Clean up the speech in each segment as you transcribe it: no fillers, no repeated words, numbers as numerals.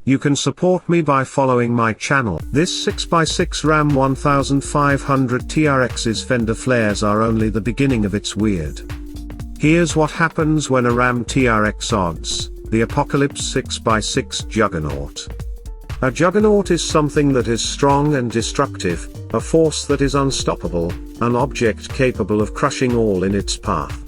You can support me by following my channel. This 6x6 Ram 1500 TRX's fender flares are only the beginning of its weird. Here's what happens when a Ram TRX odds, the Apocalypse 6x6 Juggernaut. A juggernaut is something that is strong and destructive, a force that is unstoppable, an object capable of crushing all in its path.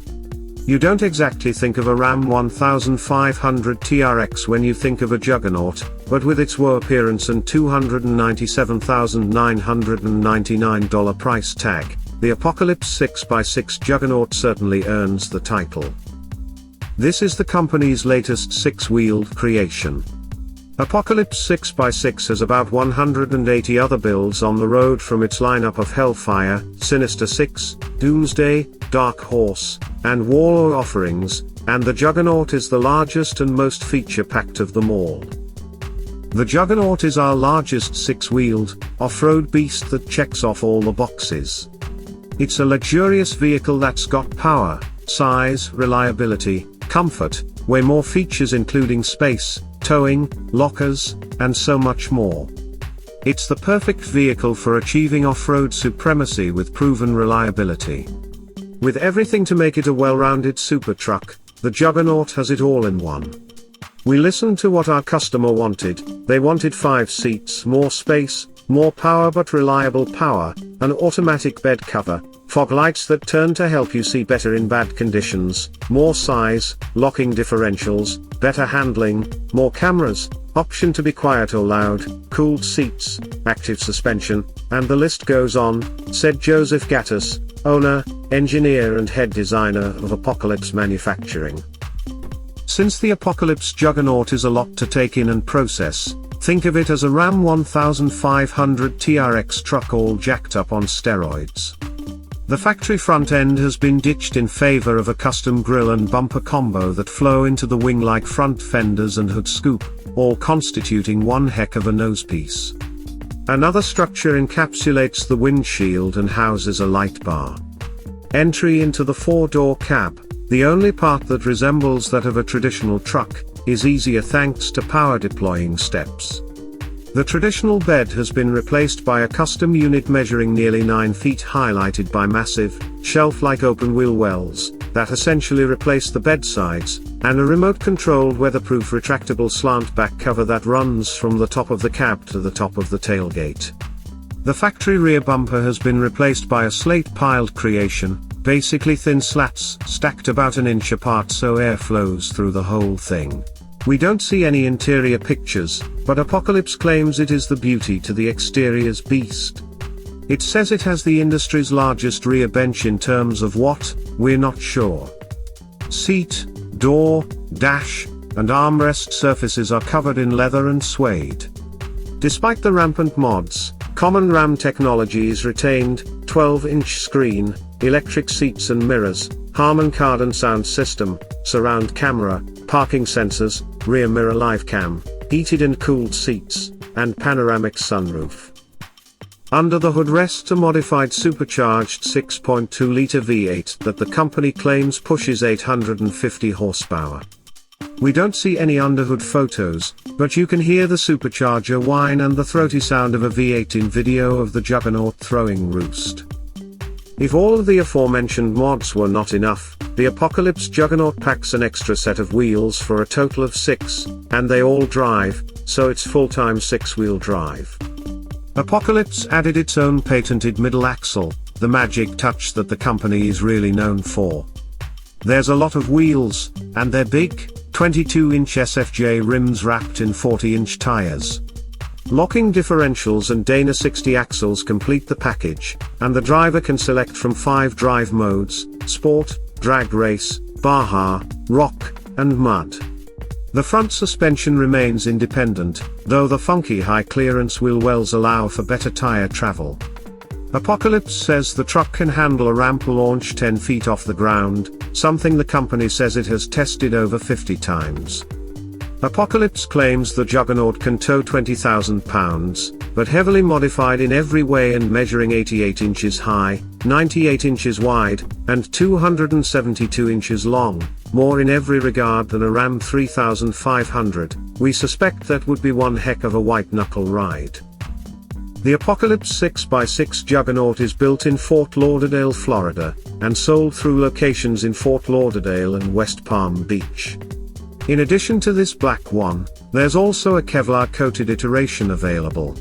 You don't exactly think of a Ram 1500 TRX when you think of a juggernaut, but with its woe appearance and $297,999 price tag, the Apocalypse 6x6 Juggernaut certainly earns the title. This is the company's latest six-wheeled creation. Apocalypse 6x6 has about 180 other builds on the road from its lineup of Hellfire, Sinister 6, Doomsday, Dark Horse, and War offerings, and the Juggernaut is the largest and most feature-packed of them all. The Juggernaut is our largest six-wheeled, off-road beast that checks off all the boxes. It's a luxurious vehicle that's got power, size, reliability, comfort, way more features including space, towing, lockers, and so much more. It's the perfect vehicle for achieving off-road supremacy with proven reliability. With everything to make it a well-rounded super truck, the Juggernaut has it all in one. We listened to what our customer wanted. They wanted 5 seats, more space, more power but reliable power, an automatic bed cover, fog lights that turn to help you see better in bad conditions, more size, locking differentials, better handling, more cameras, option to be quiet or loud, cooled seats, active suspension, and the list goes on, said Joseph Gattus, owner, engineer and head designer of Apocalypse Manufacturing. Since the Apocalypse Juggernaut is a lot to take in and process, think of it as a Ram 1500 TRX truck all jacked up on steroids. The factory front end has been ditched in favor of a custom grille and bumper combo that flow into the wing like front fenders and hood scoop, all constituting one heck of a nosepiece. Another structure encapsulates the windshield and houses a light bar. Entry into the 4-door cab, the only part that resembles that of a traditional truck, is easier thanks to power deploying steps. The traditional bed has been replaced by a custom unit measuring nearly 9 feet highlighted by massive, shelf-like open-wheel wells, that essentially replace the bed sides, and a remote-controlled weatherproof retractable slant back cover that runs from the top of the cab to the top of the tailgate. The factory rear bumper has been replaced by a slate-piled creation, basically thin slats stacked about an inch apart so air flows through the whole thing. We don't see any interior pictures, but Apocalypse claims it is the beauty to the exterior's beast. It says it has the industry's largest rear bench in terms of what, we're not sure. Seat, door, dash, and armrest surfaces are covered in leather and suede. Despite the rampant mods, common Ram technology is retained: 12-inch screen, electric seats and mirrors, Harman Kardon sound system, surround camera, parking sensors, rear mirror live cam, heated and cooled seats, and panoramic sunroof. Under the hood rests a modified supercharged 6.2-liter V8 that the company claims pushes 850 horsepower. We don't see any underhood photos, but you can hear the supercharger whine and the throaty sound of a V8 in video of the Juggernaut throwing roost. If all of the aforementioned mods were not enough, the Apocalypse Juggernaut packs an extra set of wheels for a total of 6, and they all drive, so it's full-time 6-wheel drive. Apocalypse added its own patented middle axle, the magic touch that the company is really known for. There's a lot of wheels, and they're big, 22-inch SFJ rims wrapped in 40-inch tires. Locking differentials and Dana 60 axles complete the package, and the driver can select from 5 drive modes: Sport, Drag Race, Baja, Rock, and Mud. The front suspension remains independent, though the funky high-clearance wheel wells allow for better tire travel. Apocalypse says the truck can handle a ramp launch 10 feet off the ground, something the company says it has tested over 50 times. Apocalypse claims the Juggernaut can tow 20,000 pounds, but heavily modified in every way and measuring 88 inches high, 98 inches wide, and 272 inches long, more in every regard than a Ram 3500, We suspect that would be one heck of a white-knuckle ride. The Apocalypse 6x6 Juggernaut is built in Fort Lauderdale, Florida, and sold through locations in Fort Lauderdale and West Palm Beach. In addition to this black one, there's also a Kevlar-coated iteration available.